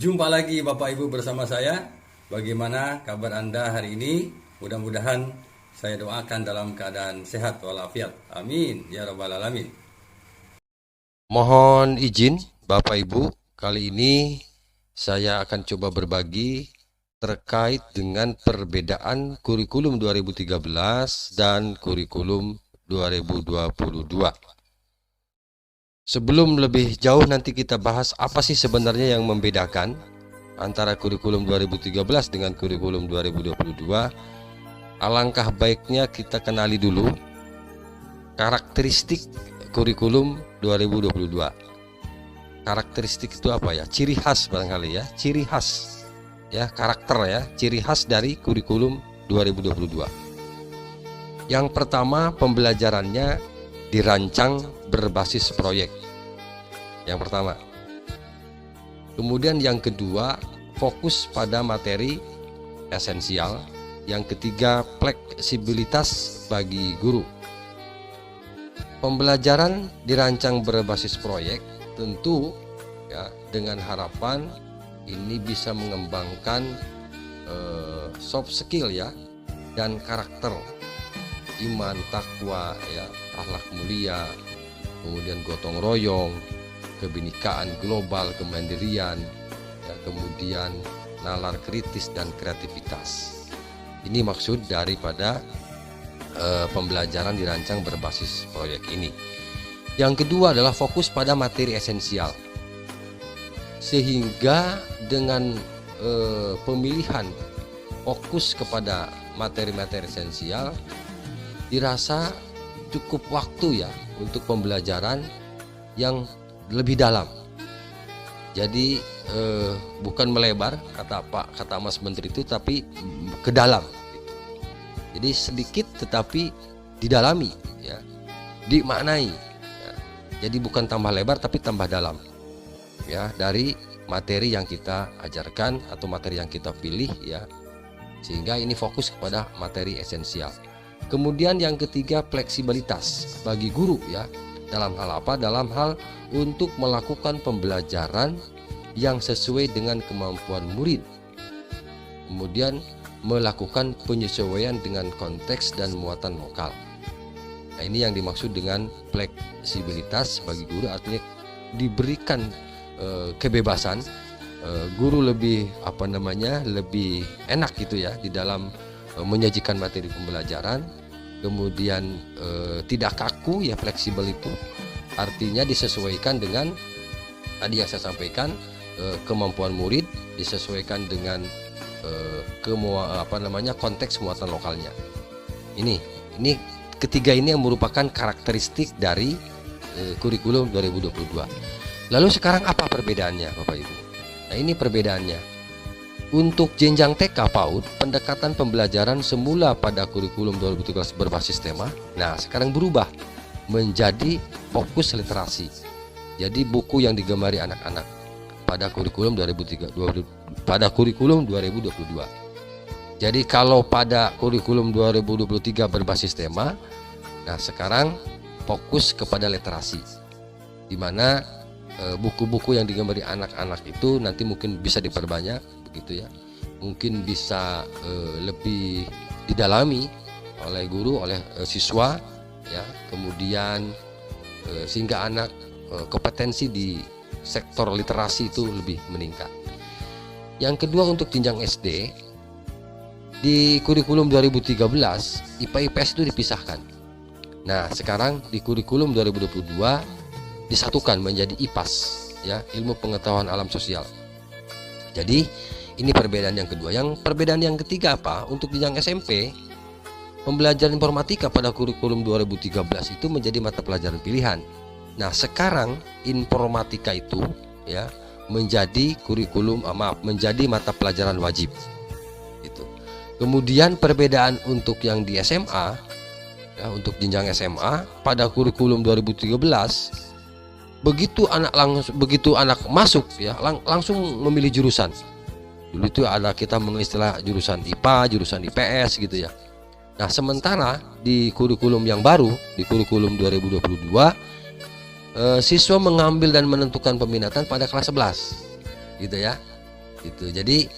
Jumpa lagi Bapak Ibu bersama saya. Bagaimana kabar Anda hari ini? Mudah-mudahan saya doakan dalam keadaan sehat walafiat. Amin ya rabbal alamin. Mohon izin Bapak Ibu, kali ini saya akan coba berbagi terkait dengan perbedaan kurikulum 2013 dan kurikulum 2022. Sebelum lebih jauh nanti kita bahas apa sih sebenarnya yang membedakan antara kurikulum 2013 dengan kurikulum 2022. Alangkah baiknya kita kenali dulu karakteristik kurikulum 2022. Karakteristik itu apa ya? Ciri khas barangkali ya, ciri khas ya, karakter ya, ciri khas dari kurikulum 2022. Yang pertama, pembelajarannya dirancang berbasis proyek. Yang pertama. Kemudian yang kedua, fokus pada materi esensial. Yang ketiga, fleksibilitas bagi guru. Pembelajaran dirancang berbasis proyek tentu ya, dengan harapan ini bisa mengembangkan soft skill ya, dan karakter, iman, takwa ya, akhlak mulia, kemudian gotong royong, kebinekaan global, kemandirian ya, kemudian nalar kritis dan kreativitas. Ini maksud daripada pembelajaran dirancang berbasis proyek ini. Yang kedua adalah fokus pada materi esensial, sehingga dengan pemilihan fokus kepada materi-materi esensial dirasa cukup waktu ya untuk pembelajaran yang lebih dalam. Jadi bukan melebar kata Mas Menteri itu, tapi ke dalam. Jadi sedikit tetapi didalami ya, dimaknai ya. Jadi bukan tambah lebar tapi tambah dalam ya, dari materi yang kita ajarkan atau materi yang kita pilih ya, sehingga ini fokus kepada materi esensial. Kemudian yang ketiga, fleksibilitas bagi guru ya. Dalam hal apa? Dalam hal untuk melakukan pembelajaran yang sesuai dengan kemampuan murid. Kemudian melakukan penyesuaian dengan konteks dan muatan lokal. Nah, ini yang dimaksud dengan fleksibilitas bagi guru, artinya diberikan kebebasan, guru lebih lebih enak gitu ya di dalam menyajikan materi pembelajaran. Kemudian tidak kaku ya, fleksibel itu artinya disesuaikan dengan tadi yang saya sampaikan, kemampuan murid, disesuaikan dengan konteks muatan lokalnya. Ini ketiga ini yang merupakan karakteristik dari kurikulum 2022. Lalu sekarang apa perbedaannya Bapak Ibu? Nah, ini perbedaannya. Untuk jenjang TK PAUD, pendekatan pembelajaran semula pada kurikulum 2013 berbasis tema. Nah, sekarang berubah menjadi fokus literasi. Jadi buku yang digemari anak-anak pada kurikulum 2022. Jadi kalau pada kurikulum 2023 berbasis tema, nah sekarang fokus kepada literasi, di mana buku-buku yang digemari anak-anak itu nanti mungkin bisa diperbanyak begitu ya, mungkin bisa lebih didalami oleh guru, oleh siswa ya, kemudian sehingga anak kompetensi di sektor literasi itu lebih meningkat. Yang kedua, untuk jenjang SD di kurikulum 2013 IPA IPS itu dipisahkan. Nah, sekarang di kurikulum 2022 disatukan menjadi IPAS ya, ilmu pengetahuan alam sosial. Jadi ini perbedaan yang kedua. Yang perbedaan yang ketiga apa? Untuk jenjang SMP, pembelajaran informatika pada kurikulum 2013 itu menjadi mata pelajaran pilihan. Nah, sekarang informatika itu ya menjadi menjadi mata pelajaran wajib. Itu. Kemudian perbedaan untuk yang di SMA ya, untuk jenjang SMA pada kurikulum 2013, begitu anak masuk ya langsung memilih jurusan. Dulu itu ada kita mengistilah jurusan IPA, jurusan IPS gitu ya. Nah, sementara di kurikulum yang baru, di kurikulum 2022, siswa mengambil dan menentukan peminatan pada kelas 11 gitu ya. gitu. Jadi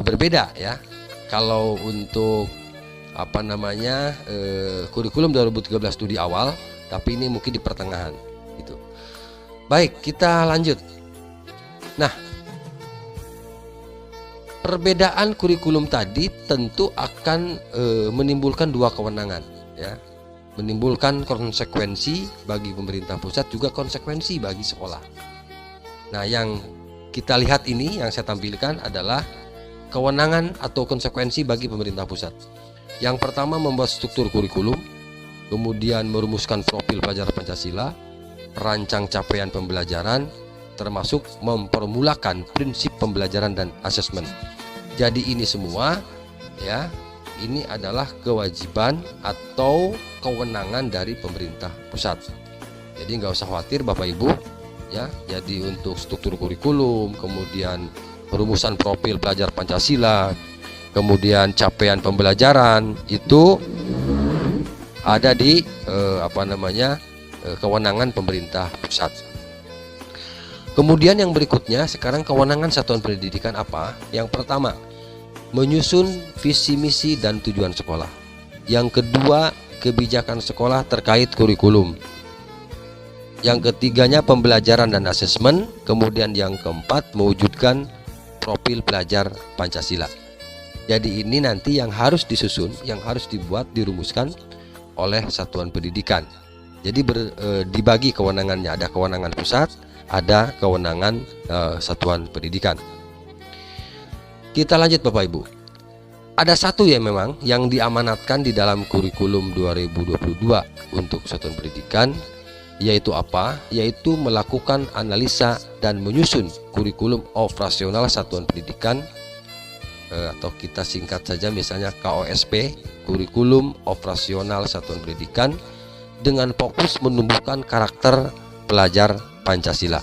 berbeda ya. Kalau untuk kurikulum 2013 itu di awal, tapi ini mungkin di pertengahan gitu. Baik, kita lanjut. Nah, perbedaan kurikulum tadi tentu akan menimbulkan dua kewenangan ya. Menimbulkan konsekuensi bagi pemerintah pusat, juga konsekuensi bagi sekolah. Nah, yang kita lihat ini yang saya tampilkan adalah kewenangan atau konsekuensi bagi pemerintah pusat. Yang pertama, membuat struktur kurikulum, kemudian merumuskan profil pelajar Pancasila, merancang capaian pembelajaran, termasuk mempermulakan prinsip pembelajaran dan asesmen. Jadi ini semua ya, ini adalah kewajiban atau kewenangan dari pemerintah pusat. Jadi nggak usah khawatir Bapak Ibu ya. Jadi untuk struktur kurikulum, kemudian perumusan profil pelajar Pancasila, kemudian capaian pembelajaran itu ada di kewenangan pemerintah pusat. Kemudian yang berikutnya, sekarang kewenangan satuan pendidikan apa? Yang pertama, menyusun visi misi dan tujuan sekolah. Yang kedua, kebijakan sekolah terkait kurikulum. Yang ketiganya, pembelajaran dan asesmen. Kemudian yang keempat, mewujudkan profil pelajar Pancasila. Jadi ini nanti yang harus disusun, yang harus dibuat, dirumuskan oleh satuan pendidikan. Jadi dibagi kewenangannya, ada kewenangan pusat, ada kewenangan satuan pendidikan. Kita lanjut Bapak Ibu. Ada satu ya memang yang diamanatkan di dalam kurikulum 2022 untuk satuan pendidikan, yaitu apa? Yaitu melakukan analisa dan menyusun kurikulum operasional satuan pendidikan, atau kita singkat saja misalnya KOSP, kurikulum operasional satuan pendidikan, dengan fokus menumbuhkan karakter pelajar Pancasila.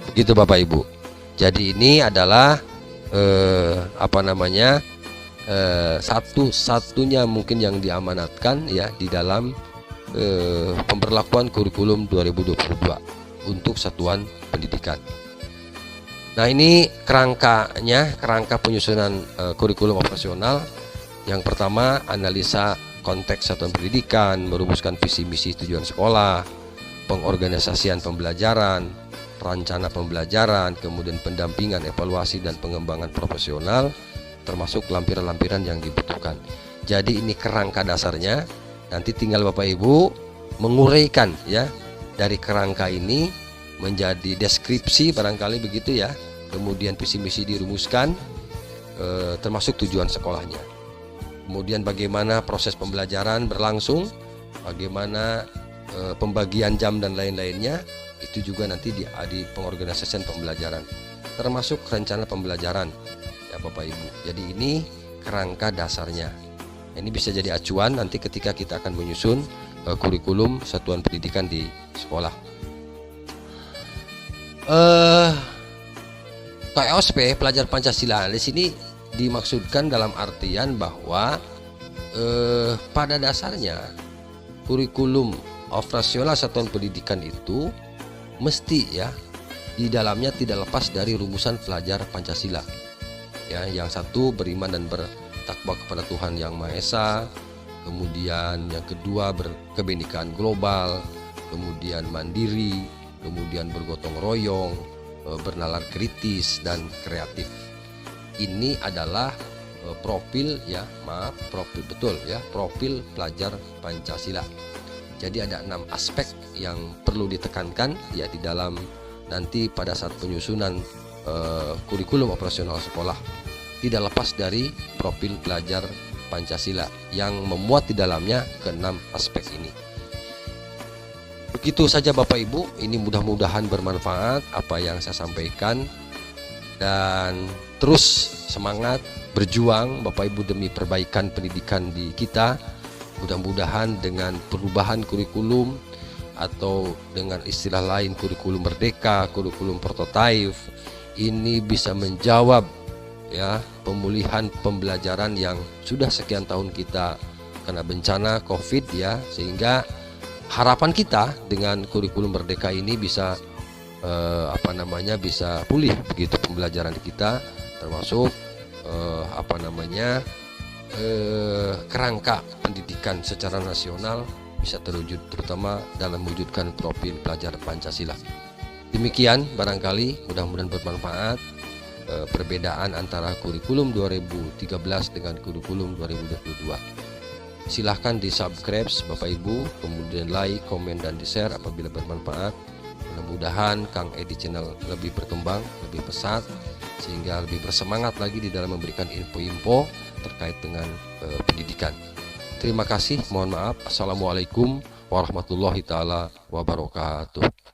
Begitu Bapak Ibu. Jadi ini adalah satu-satunya mungkin yang diamanatkan ya di dalam pemberlakuan kurikulum 2022 untuk satuan pendidikan. Nah, ini kerangka penyusunan kurikulum operasional. Yang pertama, analisa konteks satuan pendidikan, merumuskan visi misi tujuan sekolah, pengorganisasian pembelajaran, rencana pembelajaran, kemudian pendampingan, evaluasi dan pengembangan profesional, termasuk lampiran-lampiran yang dibutuhkan. Jadi ini kerangka dasarnya. Nanti tinggal Bapak Ibu menguraikan ya dari kerangka ini menjadi deskripsi barangkali begitu ya. Kemudian visi misi dirumuskan, termasuk tujuan sekolahnya. Kemudian bagaimana proses pembelajaran berlangsung, bagaimana pembagian jam dan lain-lainnya, itu juga nanti di pengorganisasian pembelajaran, termasuk rencana pembelajaran ya Bapak Ibu. Jadi ini kerangka dasarnya. Ini bisa jadi acuan nanti ketika kita akan menyusun kurikulum satuan pendidikan di sekolah. KOSP pelajar Pancasila di sini dimaksudkan dalam artian bahwa pada dasarnya kurikulum operasional satuan pendidikan itu mesti ya di dalamnya tidak lepas dari rumusan pelajar Pancasila. Ya, yang satu beriman dan bertakwa kepada Tuhan Yang Maha Esa, kemudian yang kedua berkebinekaan global, kemudian mandiri, kemudian bergotong royong, bernalar kritis dan kreatif. Ini adalah profil pelajar Pancasila. Jadi ada 6 aspek yang perlu ditekankan ya di dalam nanti pada saat penyusunan kurikulum operasional sekolah. Tidak lepas dari profil pelajar Pancasila yang memuat di dalamnya ke-6 aspek ini. Begitu saja Bapak Ibu, ini mudah-mudahan bermanfaat apa yang saya sampaikan, dan terus semangat berjuang Bapak Ibu demi perbaikan pendidikan di kita. Mudah-mudahan dengan perubahan kurikulum atau dengan istilah lain kurikulum merdeka, kurikulum prototipe, ini bisa menjawab ya pemulihan pembelajaran yang sudah sekian tahun kita kena bencana Covid ya, sehingga harapan kita dengan kurikulum merdeka ini bisa bisa pulih begitu pembelajaran kita, termasuk kerangka pendidikan secara nasional bisa terwujud, terutama dalam mewujudkan profil pelajar Pancasila. Demikian barangkali, mudah-mudahan bermanfaat perbedaan antara kurikulum 2013 dengan kurikulum 2022. Silahkan di subscribe Bapak Ibu, kemudian like, komen, dan di share apabila bermanfaat. Mudah-mudahan Kang Edi Channel lebih berkembang, lebih pesat, sehingga lebih bersemangat lagi di dalam memberikan info-info terkait dengan pendidikan. Terima kasih, mohon maaf. Assalamualaikum warahmatullahi taala wabarakatuh.